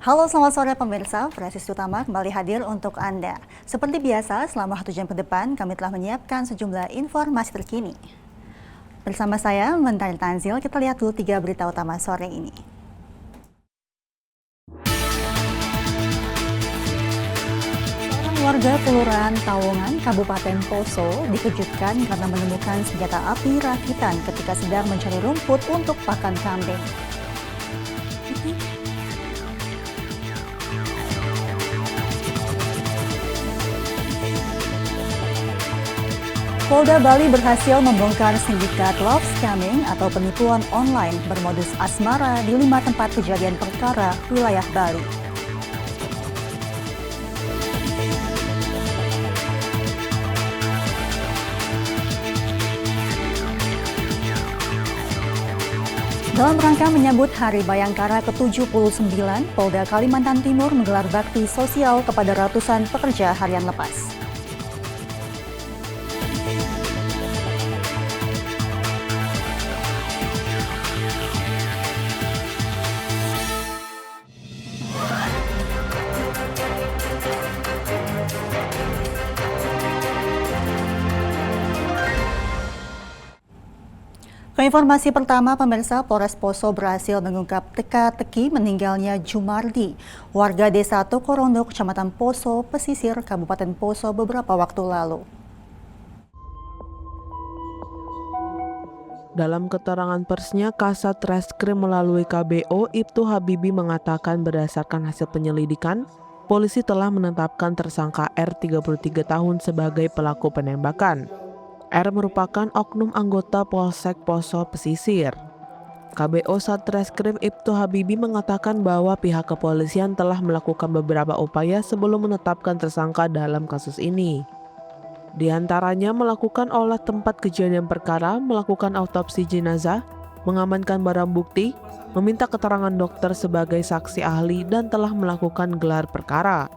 Halo, selamat sore pemirsa. Presisi Utama kembali hadir untuk Anda. Seperti biasa, selama 1 jam ke depan kami telah menyiapkan sejumlah informasi terkini. Bersama saya, Mentari Tanzil, kita lihat dulu 3 berita utama sore ini. Seorang warga Kelurahan Tawongan, Kabupaten Poso, dikejutkan karena menemukan senjata api rakitan ketika sedang mencari rumput untuk pakan kambing. Polda Bali berhasil membongkar sindikat love scamming atau penipuan online bermodus asmara di 5 tempat kejadian perkara wilayah Bali. Dalam rangka menyambut Hari Bayangkara ke-79, Polda Kalimantan Timur menggelar bakti sosial kepada ratusan pekerja harian lepas. Informasi pertama, pemirsa, Polres Poso berhasil mengungkap teka-teki meninggalnya Jumardi, warga Desa Tokorondo, Kecamatan Poso, Pesisir, Kabupaten Poso beberapa waktu lalu. Dalam keterangan persnya, Kasat Reskrim melalui KBO, Ibtu Habibi mengatakan berdasarkan hasil penyelidikan, polisi telah menetapkan tersangka R 33 tahun sebagai pelaku penembakan. R merupakan oknum anggota Polsek Poso Pesisir. KBO Satreskrim Ibtu Habibi mengatakan bahwa pihak kepolisian telah melakukan beberapa upaya sebelum menetapkan tersangka dalam kasus ini. Di antaranya melakukan olah tempat kejadian perkara, melakukan autopsi jenazah, mengamankan barang bukti, meminta keterangan dokter sebagai saksi ahli, dan telah melakukan gelar perkara.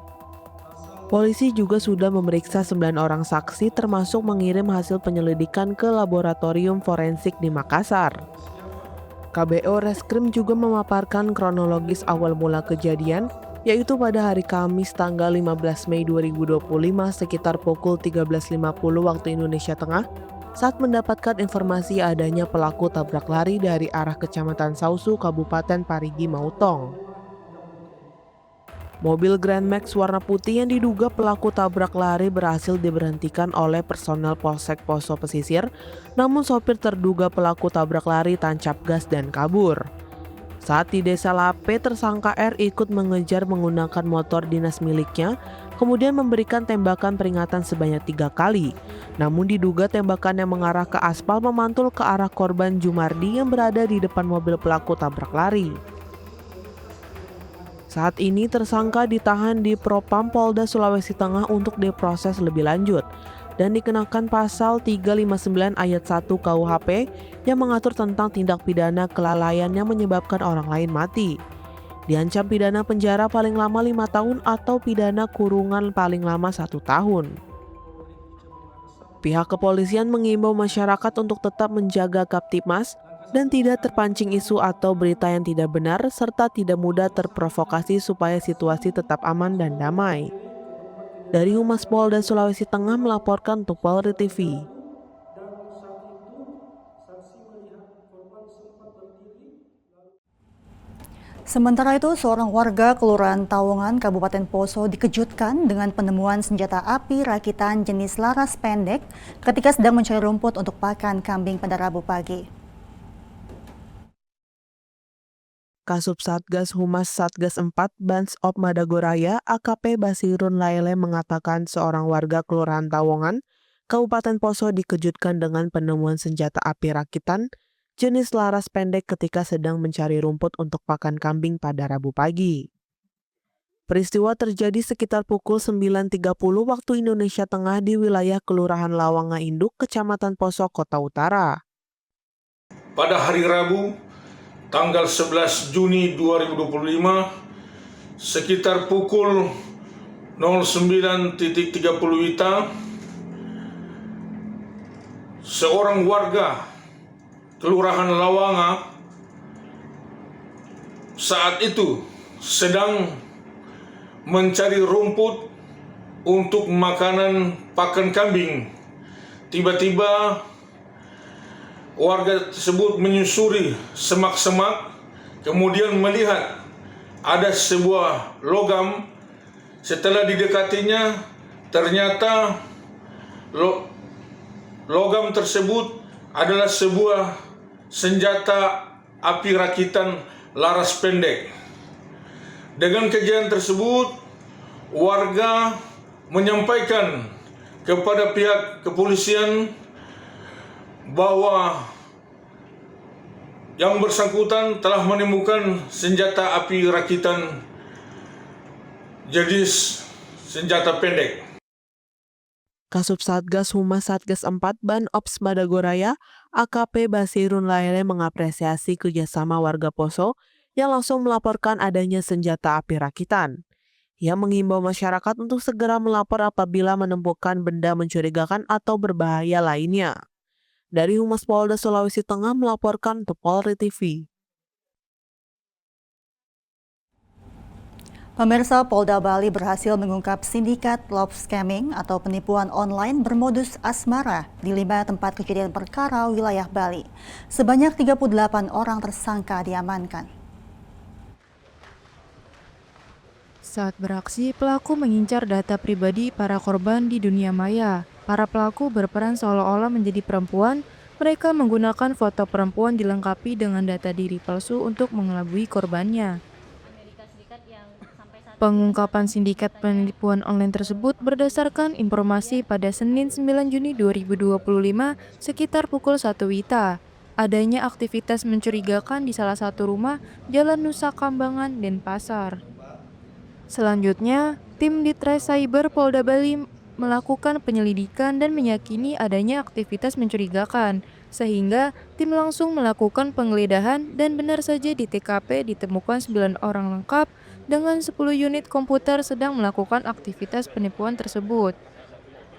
Polisi juga sudah memeriksa 9 orang saksi termasuk mengirim hasil penyelidikan ke laboratorium forensik di Makassar. KBO Reskrim juga memaparkan kronologis awal mula kejadian, yaitu pada hari Kamis tanggal 15 Mei 2025 sekitar pukul 13.50 waktu Indonesia Tengah, saat mendapatkan informasi adanya pelaku tabrak lari dari arah Kecamatan Sausu, Kabupaten Parigi Mautong. Mobil Grand Max warna putih yang diduga pelaku tabrak lari berhasil diberhentikan oleh personel Polsek Poso Pesisir, namun sopir terduga pelaku tabrak lari tancap gas dan kabur. Saat di Desa Lape, tersangka R ikut mengejar menggunakan motor dinas miliknya, kemudian memberikan tembakan peringatan sebanyak 3 kali. Namun diduga tembakan yang mengarah ke aspal memantul ke arah korban Jumardi yang berada di depan mobil pelaku tabrak lari. Saat ini tersangka ditahan di Propam Polda Sulawesi Tengah untuk diproses lebih lanjut dan dikenakan pasal 359 ayat 1 KUHP yang mengatur tentang tindak pidana kelalaian yang menyebabkan orang lain mati. Diancam pidana penjara paling lama 5 tahun atau pidana kurungan paling lama 1 tahun. Pihak kepolisian mengimbau masyarakat untuk tetap menjaga Kamtibmas dan tidak terpancing isu atau berita yang tidak benar, serta tidak mudah terprovokasi supaya situasi tetap aman dan damai. Dari Humas Polda Sulawesi Tengah melaporkan untuk Polri TV. Sementara itu, seorang warga Kelurahan Tawongan, Kabupaten Poso dikejutkan dengan penemuan senjata api rakitan jenis laras pendek ketika sedang mencari rumput untuk pakan kambing pada Rabu pagi. Kasub Satgas Humas Satgas 4 Bansop Madagoraya AKP Basirun Laele mengatakan seorang warga Kelurahan Tawongan, Kabupaten Poso dikejutkan dengan penemuan senjata api rakitan jenis laras pendek ketika sedang mencari rumput untuk pakan kambing pada Rabu pagi. Peristiwa terjadi sekitar pukul 9.30 waktu Indonesia Tengah di wilayah Kelurahan Lawanga Induk, Kecamatan Poso, Kota Utara. Pada hari Rabu, tanggal 11 Juni 2025, sekitar pukul 09.30 WITA, seorang warga Kelurahan Lawanga saat itu sedang mencari rumput untuk makanan pakan kambing. Tiba-tiba warga tersebut menyusuri semak-semak, kemudian melihat ada sebuah logam. Setelah didekatinya, ternyata logam tersebut adalah sebuah senjata api rakitan laras pendek. Dengan kejadian tersebut, warga menyampaikan kepada pihak kepolisian bahwa yang bersangkutan telah menemukan senjata api rakitan jenis senjata pendek. Kasub Satgas Humas Satgas 4 Ban Ops Madagoraya, AKP Basirun Laele mengapresiasi kerjasama warga Poso yang langsung melaporkan adanya senjata api rakitan. Ia mengimbau masyarakat untuk segera melapor apabila menemukan benda mencurigakan atau berbahaya lainnya. Dari Humas Polda Sulawesi Tengah melaporkan untuk Polri TV. Pemirsa, Polda Bali berhasil mengungkap sindikat love scamming atau penipuan online bermodus asmara di 5 tempat kejadian perkara wilayah Bali. Sebanyak 38 orang tersangka diamankan. Saat beraksi, pelaku mengincar data pribadi para korban di dunia maya. Para pelaku berperan seolah-olah menjadi perempuan. Mereka menggunakan foto perempuan dilengkapi dengan data diri palsu untuk mengelabui korbannya. Pengungkapan sindikat penipuan online tersebut berdasarkan informasi pada Senin 9 Juni 2025 sekitar pukul 1 WITA. Adanya aktivitas mencurigakan di salah satu rumah Jalan Nusa Kambangan, Denpasar. Selanjutnya, tim Ditres Cyber Polda Bali melakukan penyelidikan dan meyakini adanya aktivitas mencurigakan, sehingga tim langsung melakukan penggeledahan dan benar saja di TKP ditemukan 9 orang lengkap dengan 10 unit komputer sedang melakukan aktivitas penipuan tersebut.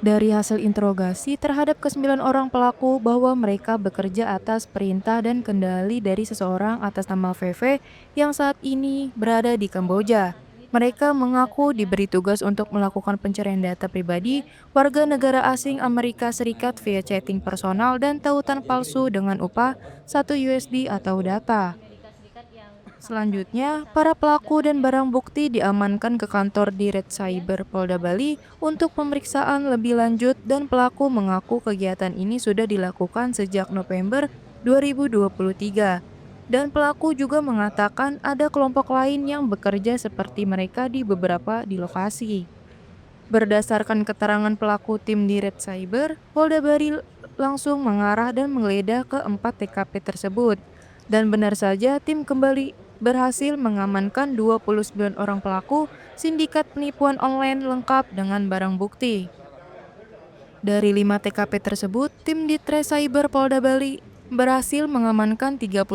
Dari hasil interogasi terhadap ke-9 orang pelaku bahwa mereka bekerja atas perintah dan kendali dari seseorang atas nama VV yang saat ini berada di Kamboja. Mereka mengaku diberi tugas untuk melakukan pencarian data pribadi warga negara asing Amerika Serikat via chatting personal dan tautan palsu dengan upah 1 USD atau data. Selanjutnya, para pelaku dan barang bukti diamankan ke kantor Direct Cyber Polda Bali untuk pemeriksaan lebih lanjut dan pelaku mengaku kegiatan ini sudah dilakukan sejak November 2023. Dan pelaku juga mengatakan ada kelompok lain yang bekerja seperti mereka di beberapa lokasi. Berdasarkan keterangan pelaku tim Direct Cyber, Polda Bali langsung mengarah dan menggeledah ke 4 TKP tersebut. Dan benar saja tim kembali berhasil mengamankan 29 orang pelaku sindikat penipuan online lengkap dengan barang bukti. Dari 5 TKP tersebut, tim Ditres Cyber Polda Bali berhasil mengamankan 38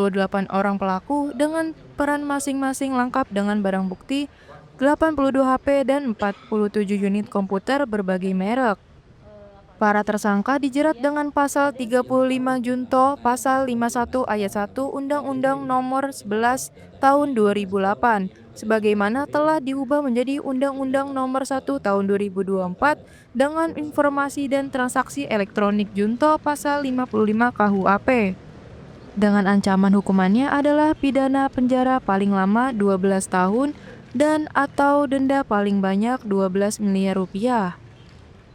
orang pelaku dengan peran masing-masing lengkap dengan barang bukti 82 HP dan 47 unit komputer berbagai merek. Para tersangka dijerat dengan pasal 35 Junto, pasal 51 ayat 1 Undang-Undang Nomor 11 Tahun 2008, sebagaimana telah diubah menjadi Undang-Undang Nomor 1 Tahun 2024 dengan informasi dan transaksi elektronik Junto pasal 55 KUHP. Dengan ancaman hukumannya adalah pidana penjara paling lama 12 tahun dan atau denda paling banyak 12 miliar rupiah.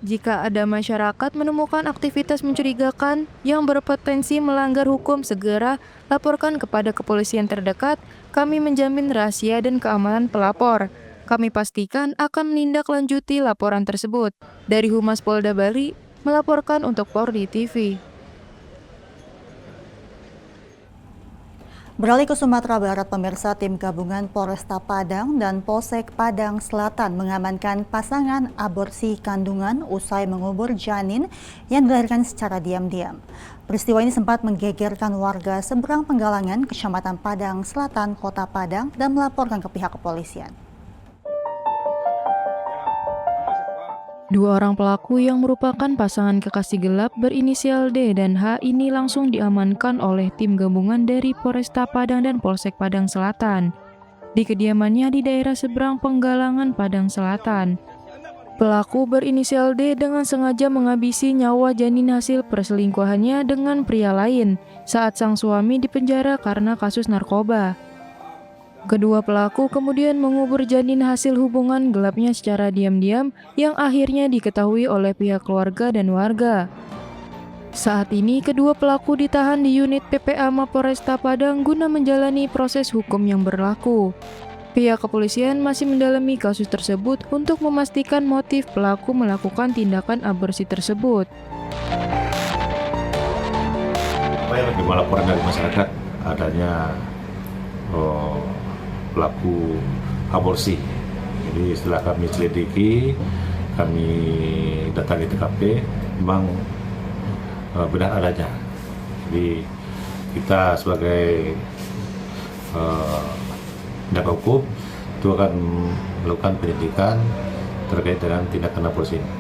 Jika ada masyarakat menemukan aktivitas mencurigakan yang berpotensi melanggar hukum, segera laporkan kepada kepolisian terdekat. Kami menjamin rahasia dan keamanan pelapor. Kami pastikan akan menindaklanjuti laporan tersebut. Dari Humas Polda Bali, melaporkan untuk Polri TV. Beralih ke Sumatera Barat, pemirsa, tim gabungan Polresta Padang dan Polsek Padang Selatan mengamankan pasangan aborsi kandungan usai mengubur janin yang dilahirkan secara diam-diam. Peristiwa ini sempat menggegerkan warga seberang Penggalangan, Kecamatan Padang Selatan, Kota Padang, dan melaporkan ke pihak kepolisian. 2 orang pelaku yang merupakan pasangan kekasih gelap berinisial D dan H ini langsung diamankan oleh tim gabungan dari Polresta Padang dan Polsek Padang Selatan. di kediamannya di daerah seberang Penggalangan, Padang Selatan. Pelaku berinisial D dengan sengaja menghabisi nyawa janin hasil perselingkuhannya dengan pria lain saat sang suami dipenjara karena kasus narkoba. Kedua pelaku kemudian mengubur janin hasil hubungan gelapnya secara diam-diam yang akhirnya diketahui oleh pihak keluarga dan warga. Saat ini kedua pelaku ditahan di unit PPA Mapolresta Padang guna menjalani proses hukum yang berlaku. Pihak kepolisian masih mendalami kasus tersebut untuk memastikan motif pelaku melakukan tindakan aborsi tersebut. Saya lagi melaporkan dari masyarakat adanya pelaku aborsi. Jadi setelah kami selidiki, kami datangi TKP, memang benar adanya. Jadi kita sebagai penegak hukum itu akan melakukan penyelidikan terkait dengan tindakan aborsi ini.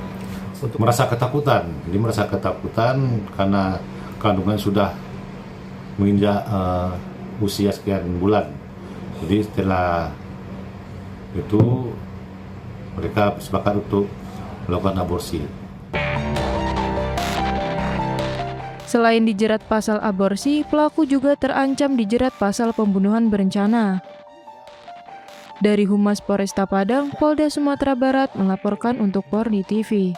Merasa ketakutan karena kandungan sudah menginjak usia sekian bulan. Jadi setelah itu mereka sepakat untuk melakukan aborsi. Selain dijerat pasal aborsi, pelaku juga terancam dijerat pasal pembunuhan berencana. Dari Humas Polresta Padang, Polda Sumatera Barat melaporkan untuk Pordi TV.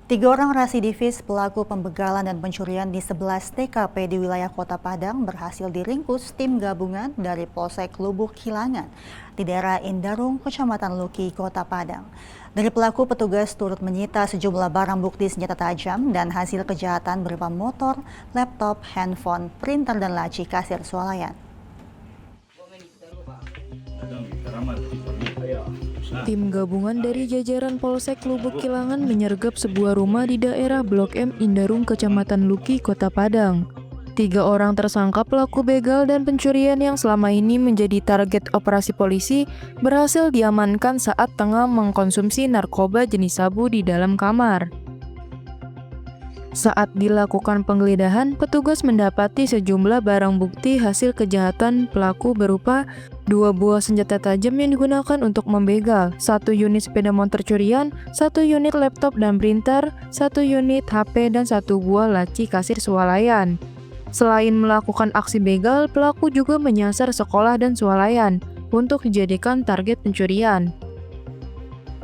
Tiga orang residivis pelaku pembegalan dan pencurian di 11 TKP di wilayah Kota Padang berhasil diringkus tim gabungan dari Polsek Lubuk Kilangan di daerah Indarung, Kecamatan Luki, Kota Padang. Dari pelaku, petugas turut menyita sejumlah barang bukti senjata tajam dan hasil kejahatan berupa motor, laptop, handphone, printer, dan laci kasir swalayan. Tim gabungan dari jajaran Polsek Lubuk Kilangan menyergap sebuah rumah di daerah Blok M Indarung, Kecamatan Luki, Kota Padang. 3 orang tersangka pelaku begal dan pencurian yang selama ini menjadi target operasi polisi berhasil diamankan saat tengah mengkonsumsi narkoba jenis sabu di dalam kamar. Saat dilakukan penggeledahan, petugas mendapati sejumlah barang bukti hasil kejahatan pelaku berupa 2 buah senjata tajam yang digunakan untuk membegal, 1 unit sepeda motor curian, 1 unit laptop dan printer, 1 unit HP, dan 1 buah laci kasir swalayan. Selain melakukan aksi begal, pelaku juga menyasar sekolah dan swalayan untuk dijadikan target pencurian.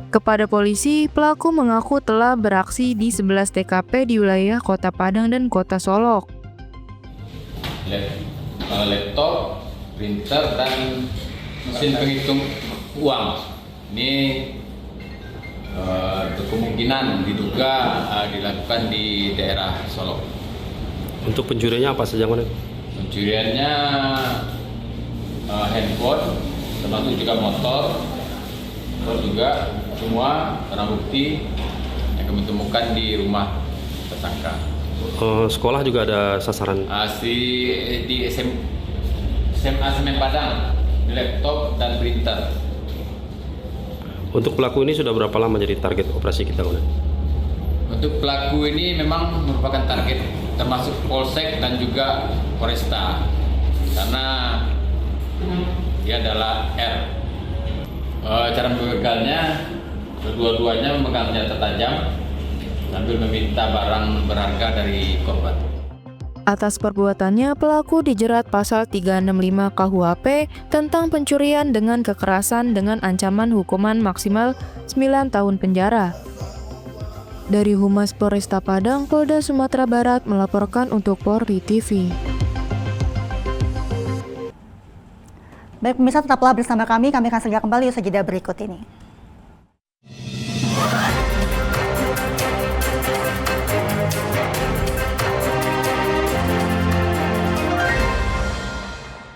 Kepada polisi, pelaku mengaku telah beraksi di 11 TKP di wilayah Kota Padang dan Kota Solok. Laptop, printer, dan mesin penghitung uang. Ini kemungkinan diduga dilakukan di daerah Solok. Untuk pencuriannya apa saja, Mas? Pencuriannya handphone, termasuk juga motor juga semua barang bukti yang kami temukan di rumah tersangka. Sekolah juga ada sasaran? Di SMA Semen Padang, di laptop dan printer. Untuk pelaku ini sudah berapa lama jadi target operasi kita, Mas? Untuk pelaku ini memang merupakan target termasuk Polsek dan juga Polresta karena dia adalah R. Cara membegalnya, kedua-duanya memegang senjata tajam sambil meminta barang berharga dari korban. Atas perbuatannya, pelaku dijerat pasal 365 KUHP tentang pencurian dengan kekerasan dengan ancaman hukuman maksimal 9 tahun penjara. Dari Humas Polresta Padang, Polda Sumatera Barat melaporkan untuk Pordi TV. Baik pemirsa, tetaplah bersama kami akan segera kembali usai jeda berikut ini.